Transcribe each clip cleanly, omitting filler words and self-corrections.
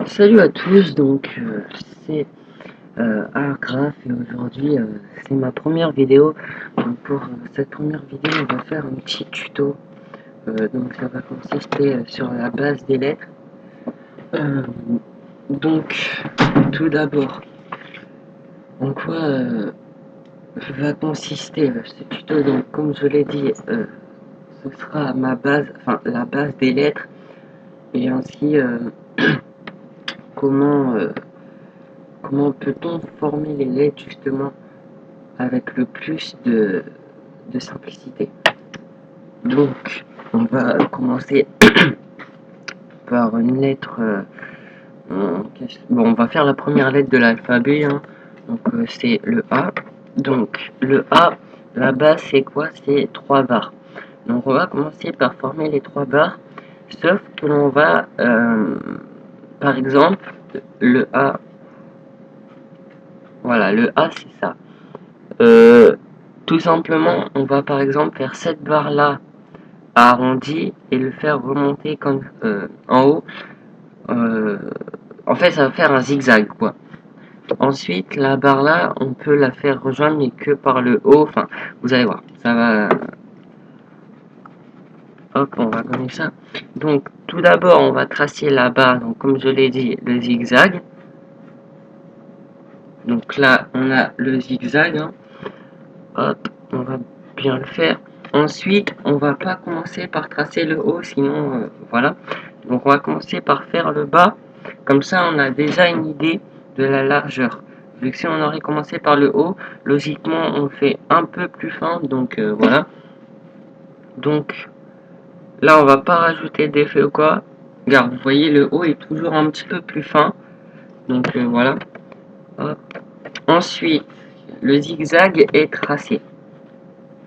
Salut à tous, c'est Argraph et aujourd'hui c'est ma première vidéo. Donc pour cette première vidéo on va faire un petit tuto. Donc ça va consister sur la base des lettres. Euh, donc tout d'abord, en quoi va consister ce tuto? Donc comme je l'ai dit, ce sera ma base, enfin la base des lettres et ainsi comment comment peut-on former les lettres justement avec le plus de simplicité. Donc, on va commencer par une lettre. Bon, on va faire la première lettre de l'alphabet. Hein. Donc, c'est le A. Donc, le A, la base, c'est quoi? C'est 3 barres. Donc, on va commencer par former les 3 barres. Sauf que l'on va, par exemple, le A. Voilà, le A, c'est ça. Tout simplement, on va par exemple faire cette barre là arrondi et le faire remonter comme en haut. Euh, En fait, ça va faire un zigzag quoi. Ensuite, la barre là, on peut la faire rejoindre mais que par le haut. Enfin, vous allez voir, ça va. Hop, on va comme ça. Donc, tout d'abord, on va tracer la barre. Donc, comme je l'ai dit, le zigzag. Donc là, on a le zigzag. Hein. Hop, on va bien le faire. Ensuite, on va pas commencer par tracer le haut, sinon, voilà. Donc, on va commencer par faire le bas. Comme ça, on a déjà une idée de la largeur. Vu que si on aurait commencé par le haut, logiquement, on le fait un peu plus fin. Donc, voilà. Donc, là, on va pas rajouter d'effet ou quoi. Regarde, vous voyez, le haut est toujours un petit peu plus fin. Donc, voilà. Hop. Ensuite, le zigzag est tracé.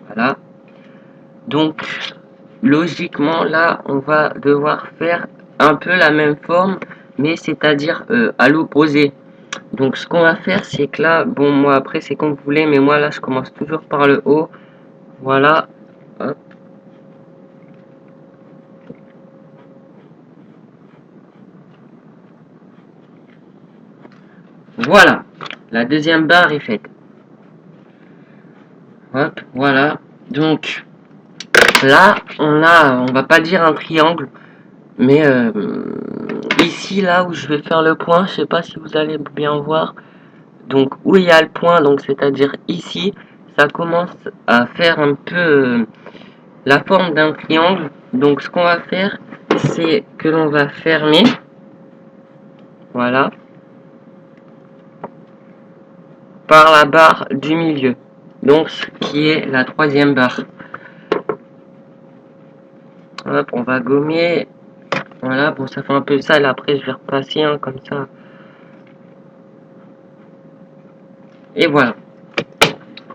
Voilà. Donc, logiquement, là, on va devoir faire un peu la même forme, mais c'est-à-dire à l'opposé. Donc, ce qu'on va faire, c'est que là, bon, moi, après, c'est comme vous voulez, mais moi, là, je commence toujours par le haut. Voilà. Hop. Voilà. La deuxième barre est faite. Hop, voilà. Donc, là, on va pas dire un triangle, mais ici, là où je vais faire le point, je sais pas si vous allez bien voir. Donc où il y a le point, donc c'est-à-dire ici, ça commence à faire un peu la forme d'un triangle. Donc ce qu'on va faire, c'est que l'on va fermer, voilà, par la barre du milieu. Donc ce qui est la troisième barre. Hop, on va gommer. Voilà, bon ça fait un peu sale, après je vais repasser hein, comme ça. Et voilà.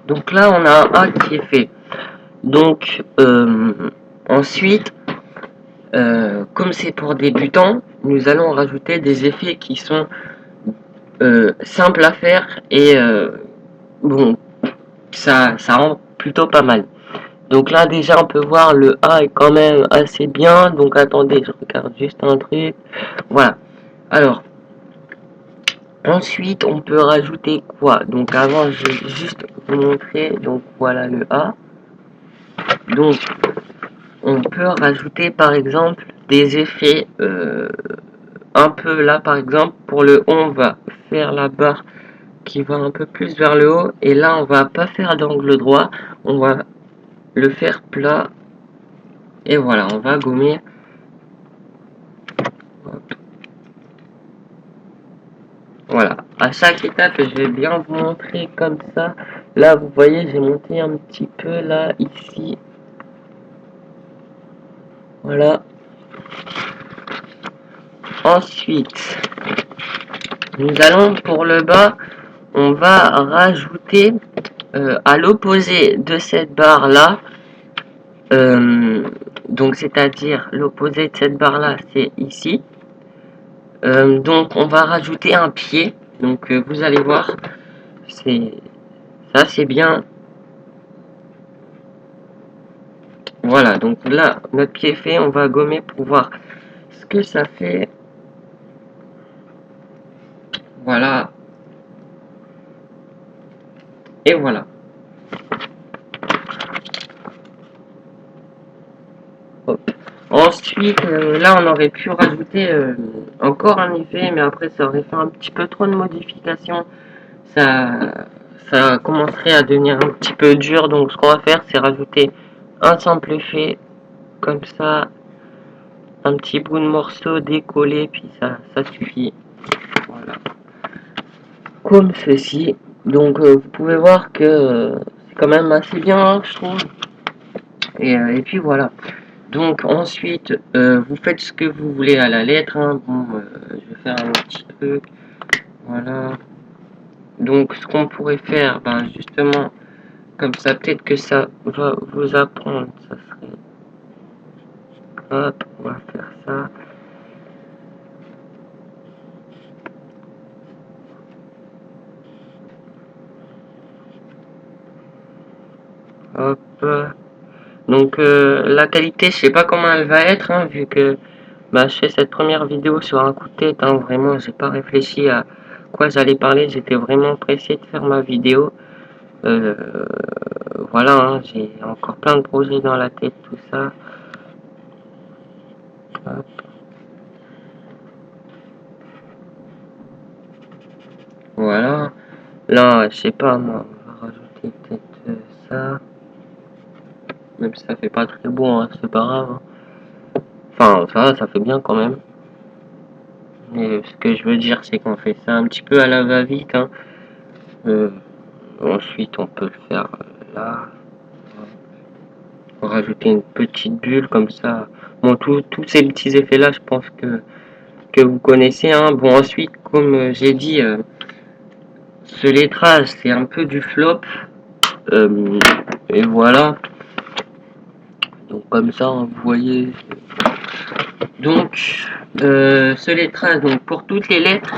Donc là on a un A qui est fait. Donc ensuite, comme c'est pour débutants, nous allons rajouter des effets qui sont simples à faire et bon, ça rend plutôt pas mal. Donc là déjà on peut voir le A est quand même assez bien. Donc attendez, je regarde juste un truc. Voilà. Alors ensuite on peut rajouter quoi? Donc avant je vais juste vous montrer. Donc voilà le A. Donc on peut rajouter par exemple des effets un peu là par exemple pour le on va faire la barre qui va un peu plus vers le haut et là on va pas faire d'angle droit, on va le faire plat et voilà, on va gommer. Voilà, à chaque étape je vais bien vous montrer comme ça. Là vous voyez j'ai monté un petit peu là ici, voilà. Ensuite nous allons pour le bas, on va rajouter à l'opposé de cette barre là. Donc c'est-à-dire l'opposé de cette barre là c'est ici. Donc on va rajouter un pied. Donc vous allez voir, c'est ça c'est bien. Voilà, donc là notre pied est fait, on va gommer pour voir ce que ça fait. Voilà. Et voilà. Hop. Ensuite, là, on aurait pu rajouter encore un effet, mais après, ça aurait fait un petit peu trop de modifications. Ça, ça commencerait à devenir un petit peu dur. Donc, ce qu'on va faire, c'est rajouter un simple effet, comme ça, un petit bout de morceau décollé, puis ça suffit. Voilà. Comme ceci. Donc, vous pouvez voir que c'est quand même assez bien, je trouve. Et puis voilà. Donc ensuite, vous faites ce que vous voulez à la lettre. Hein. Bon, je vais faire un petit truc. Voilà. Donc ce qu'on pourrait faire, ben justement, comme ça, peut-être que ça va vous apprendre. Ça serait. Hop, on va faire ça. Hop. Donc la qualité, je sais pas comment elle va être, hein, vu que bah, je fais cette première vidéo sur un coup de tête. Hein, vraiment, j'ai pas réfléchi à quoi j'allais parler. J'étais vraiment pressé de faire ma vidéo. Euh, voilà, hein, j'ai encore plein de projets dans la tête, tout ça. Hop. Voilà. Là, je sais pas, moi, on va rajouter peut-être ça. Même si ça fait pas très beau, hein, c'est pas grave. Hein. Enfin, ça fait bien quand même. Mais ce que je veux dire, c'est qu'on fait ça un petit peu à la va-vite. Hein. Ensuite, on peut le faire là. On va rajouter une petite bulle comme ça. Bon, tous ces petits effets-là, je pense que vous connaissez. Hein. Bon, ensuite, comme j'ai dit, ce lettrage, c'est un peu du flop. Et voilà. Donc comme ça, hein, vous voyez. Donc, ce lettrage, donc pour toutes les lettres,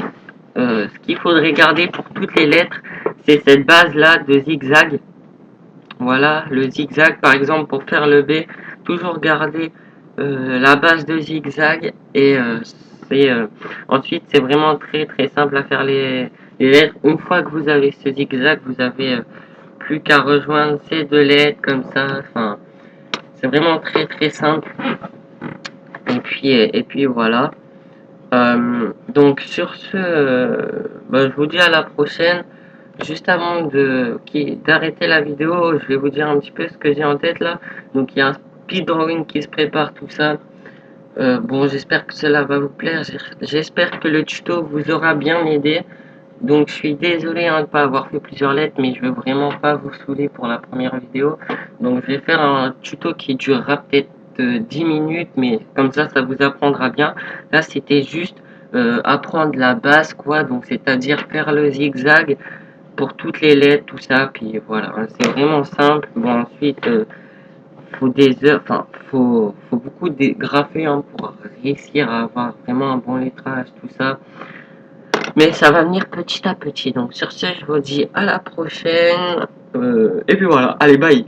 ce qu'il faudrait garder pour toutes les lettres, c'est cette base-là de zigzag. Voilà, le zigzag, par exemple, pour faire le B, toujours garder la base de zigzag. Et ensuite, c'est vraiment très très simple à faire les lettres. Une fois que vous avez ce zigzag, vous avez plus qu'à rejoindre ces deux lettres comme ça. Enfin, c'est vraiment très très simple. Et puis voilà. Donc sur ce, bah, je vous dis à la prochaine. Juste avant d'arrêter la vidéo, je vais vous dire un petit peu ce que j'ai en tête là. Donc il y a un speedrun qui se prépare, tout ça. Bon, j'espère que cela va vous plaire. J'espère que le tuto vous aura bien aidé. Donc je suis désolé hein, de ne pas avoir fait plusieurs lettres, mais je veux vraiment pas vous saouler pour la première vidéo. Donc je vais faire un tuto qui durera peut-être 10 minutes, mais comme ça vous apprendra bien. Là c'était juste apprendre la base quoi, donc c'est-à-dire faire le zigzag pour toutes les lettres, tout ça, puis voilà, hein, c'est vraiment simple. Bon ensuite, faut des heures, enfin faut beaucoup dégrafer hein, pour réussir à avoir vraiment un bon lettrage, tout ça. Mais ça va venir petit à petit. Donc sur ce, je vous dis à la prochaine. Et puis voilà, allez, bye.